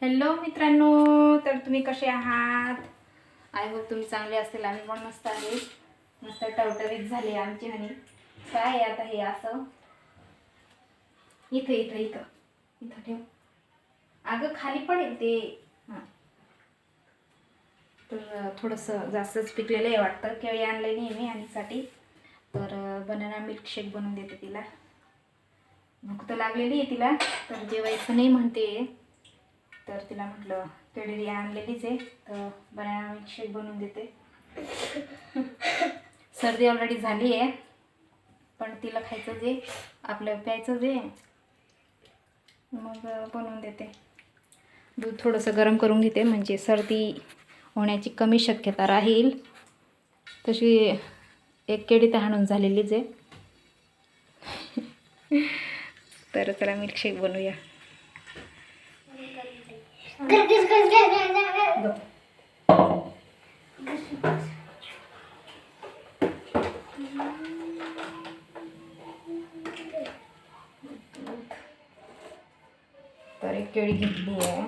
Hello मित्रांनो, तर तुम्ही कसे आहात? आय होप तुम्ही चांगले असतील. आम्ही पण मस्त आहे. मस्त टवटवीत झाली आमची हनी. काय आहे आता हे असं इथं इथं इथं इथं ठेव. अगं खाली पडेल ते. हां, तर थोडंसं जास्तच पिकलेलं आहे वाटतं. केळी आणलेली आहे मी आणीसाठी. तर बनाना मिल्कशेक बनवून देते तिला. भूक तर लागलेली आहे तिला, तर जेवायचं नाही म्हणते. तर तिला म्हटलं केळी आणलेलीच आहे, तर बनाना मिल्कशेक बनवून देते. सर्दी ऑलरेडी झाली आहे, पण तिला खायचं जे आपलं प्यायचं जे मग बनवून देते. दूध थोडंसं गरम करून घेते, म्हणजे सर्दी होण्याची कमी शक्यता राहील. तशी एक केळी तर हाणून झालेलीच आहे. तर चला मिल्कशेक बनवूया. तर एक केळी घेतली आहे.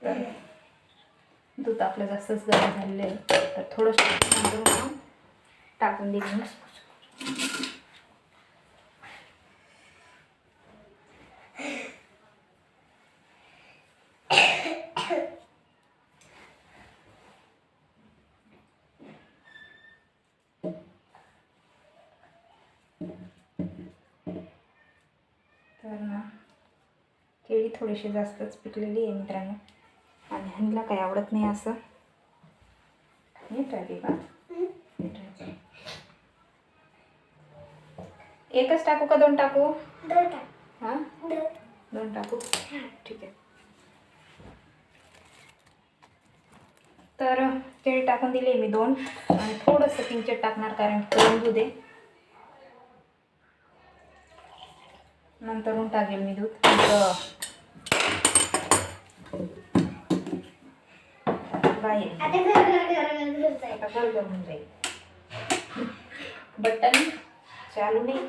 तर दूध आपलं जास्तच गरम झालेलं आहे, तर थोडंसं टाकून देईन. तर ना केळी थोडीशी जास्तच पिकलेली आहे मित्रांनो, आणि ह्यांना काही आवडत नाही असं. नीट राहते का? एकच टाकू का दोन टाकू? हां, दोन टाकू. ठीक आहे. तर केळी टाकून दिली मी दोन, आणि थोडंसं किंचित टाकणार कारण करून दूध आहे. नंतरून टाकेल मी दूध. बाहेर आता घर होऊन जाईल. बटन चालू नाही.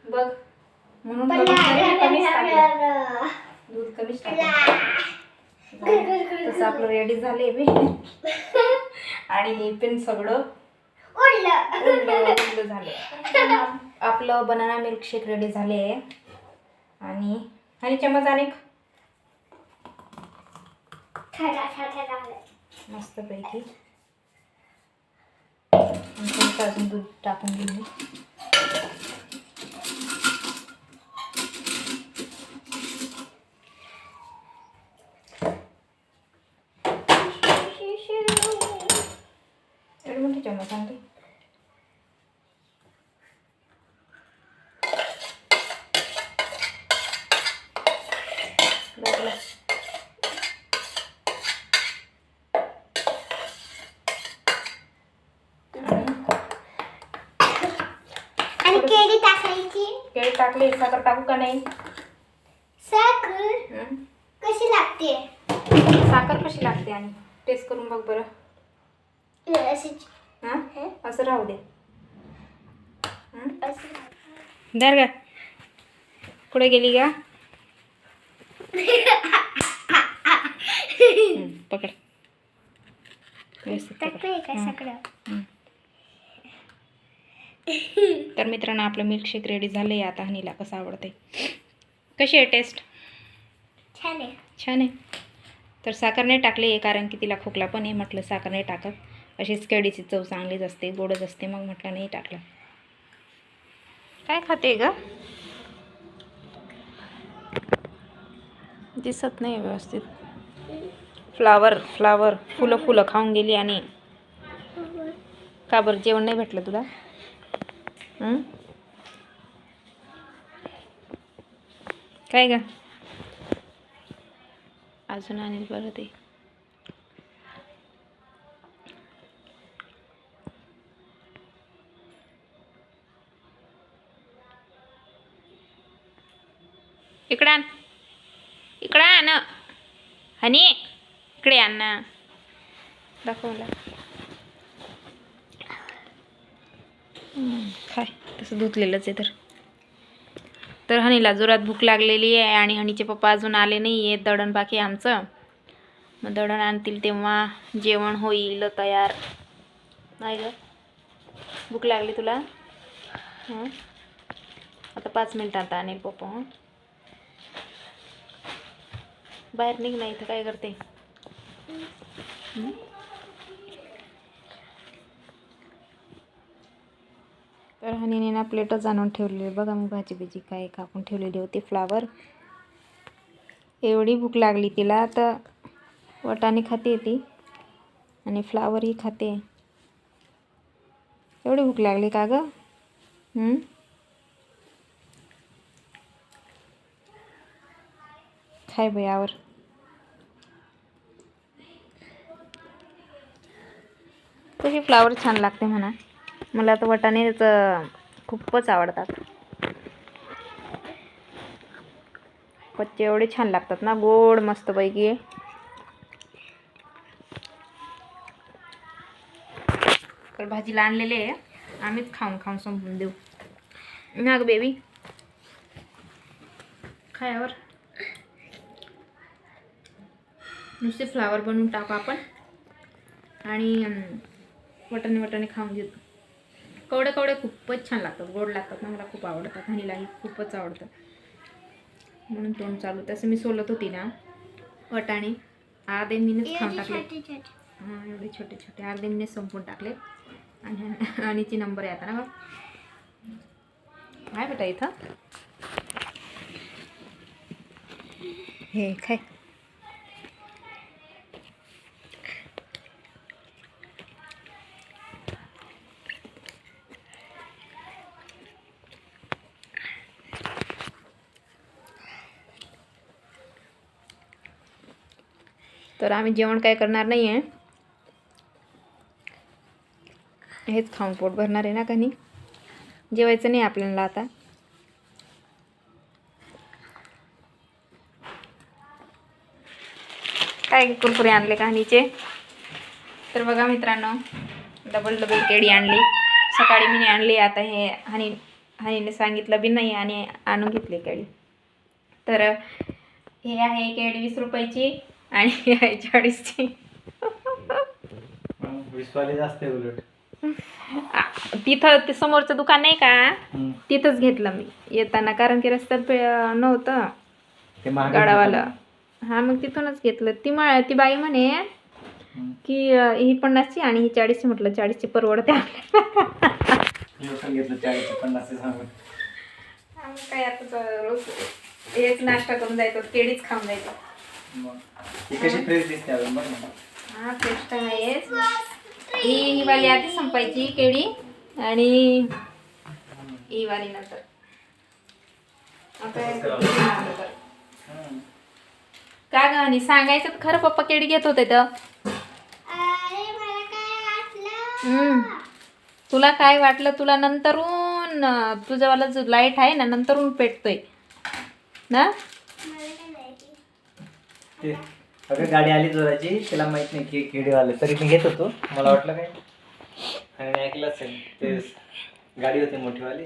बघ, म्हणून कमीच टाकलं दूध, कमीच टाकलं. तसं आपलं रेडी झाले मी, आणि हे पण सगळं उडलं झालं. आपलं बनाना मिल्कशेक रेडी झाले आहे. आणि चमच आणि मस्तपैकी अजून दूध टाकून दिले. मोठी चम्मच आणते. आणि केळी टाकायची. केळी टाकली. साखर टाकू का नाही? साखर कशी लागते? साखर कशी लागते आणि टेस्ट करून बघ बरं. हां, असं राहू दे. दर का कुठे गेली का? पकड व्यवस्थित पकड. तर मित्रांनो, आपलं मिल्कशेक रेडी झालं आहे. आता हनीला कसं आवडते. कशी आहे टेस्ट? छान आहे. छान आहे. तर साखर नाही टाकली आहे कारण की तिला खोकला पण आहे. म्हटलं साखर नाही टाकत, अशीच केळीची चव चांगलीच असते, गोडच असते. मग म्हटलं नाही टाकलं. काय खाते ग? दिसत नाही व्यवस्थित. फ्लावर फुलं खाऊन गेली. आणि का बरं जेवण नाही भेटलं तुला? काय ग? अजून आणील बरं ते. इकडे आण, इकडे आण हनी, इकडे आण ना, दाखव मला. काय तसं धुतलेलंच आहे. तर हनीला जोरात भूक लागलेली आहे आणि हनीचे पप्पा अजून आले नाही आहेत. दळण बाकी आहे आमचं. मग दळण आणतील तेव्हा जेवण होईल तयार. नाही ग, भूक लागली तुला? हां, आता 5 मिनिटात आणेल पप्पा. हं, बाहेर निघ नाही इथं काय करते. तर हनीने ना प्लेटच आणून ठेवलेली बघा. मी भाजी बिजी काय कापून ठेवलेली होती. फ्लावर, एवढी भूक लागली तिला तर वाटाणे खाते ती आणि फ्लावरही खाते. एवढी भूक लागली का ग? खाय बयावर. कशी फ्लावर छान लागते म्हणा. मला तर वाटाणेच खूपच आवडतात. कच्चे एवढे छान लागतात ना, गोड मस्तपैकी. तर भाजीला आणलेले आहे, आम्हीच खाऊन खाऊन संपवून देऊ ना ग बेबी. खायावर नुसते फ्लावर बनवून टाकू आपण आणि वाटाणे खाऊन घेऊ. कवडे कवडे खूपच छान लागतात, गोड लागतात ना. मला खूप आवडतात, हनीलाही खूपच आवडतं म्हणून तोंड चालू. तसं मी सोलत होती ना वाटाणे, अर्धे मीनच खाऊन टाकले. हां, एवढे छोटे छोटे अर्धे मीनच संपून टाकले. आणि हनीची नंबर आहे आता ना. बघ आहे बेटा इथं, हे खाय. तर आम्ही जेवण काय करणार नाही आहे, हेच खाऊन पोट भरणार आहे ना. कधी जेवायचं नाही आपल्याला आता. काय कुरकुरे आणले का हनीचे? तर बघा मित्रांनो, डबल केळी आणली. सकाळी मी आणली, आता हे हनीने सांगितलं बी नाही आणि आणून घेतली केळी. तर हे आहे केळी 20 रुपयाची आणि हे आहे 40ची. 20 वाली जास्त आहे उलट. तिथं ते समोरचं दुकान नाही का, तिथंच घेतलं मी येताना, कारण की रस्त्यात नव्हतं गाडावाला. हा, मग तिथूनच घेतलं. ती बाई म्हणे की ही 50ची आणि ही 40ची. म्हटलं 40ची परवडते आपल्याला. काय आता रोज हेच नाश्ता करून जायचं, केळीच खाऊन जायचं. हा, फ्रेश तर आहेच. ही वाली आधी संपायची केळी आणि ही वाली नंतर. का ग आणि सांगायचं तर खरं, पप्पा केळी घेत होते तर. तुला काय वाटलं? तुला नंतरून तुझ्यावाला जो लाईट आहे ना, नंतरून पेटतोय ना. अगं गाडी आली जोराची, तिला माहित नाही की केळीवाले, तरी मी घेत होतो. मला वाटलं काय आणि ऐकलं असेल ते गाडी होती मोठीवाली.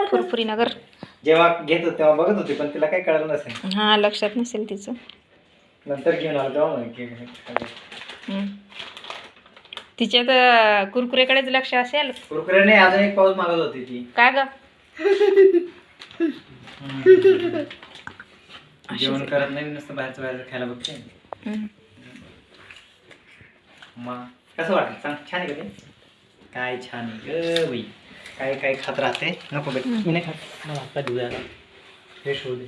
फुरफुरी नगर जेव्हा घेत होते तेव्हा बघत होते, पण तिला काही कळलं नसेल. हा, लक्षात नसेल तिचं. नंतर घेऊन आलो तेव्हा म्हणे तिच्या कुरकुरेकडेच लक्ष असेल. कुरकुरे नाही, अजून एक पाऊस मागत होती ती. का ग? जेवण करत नाही, नुसतं बाहेरचं खायला बघते. मग कसं वाटतं सांग? छान आहे का ते? काय छान आहे ग बाई. काय काय खात राहते. नको बेट, मी नाही खात. मला हातपाय धुवायला फ्रेश होऊ दे.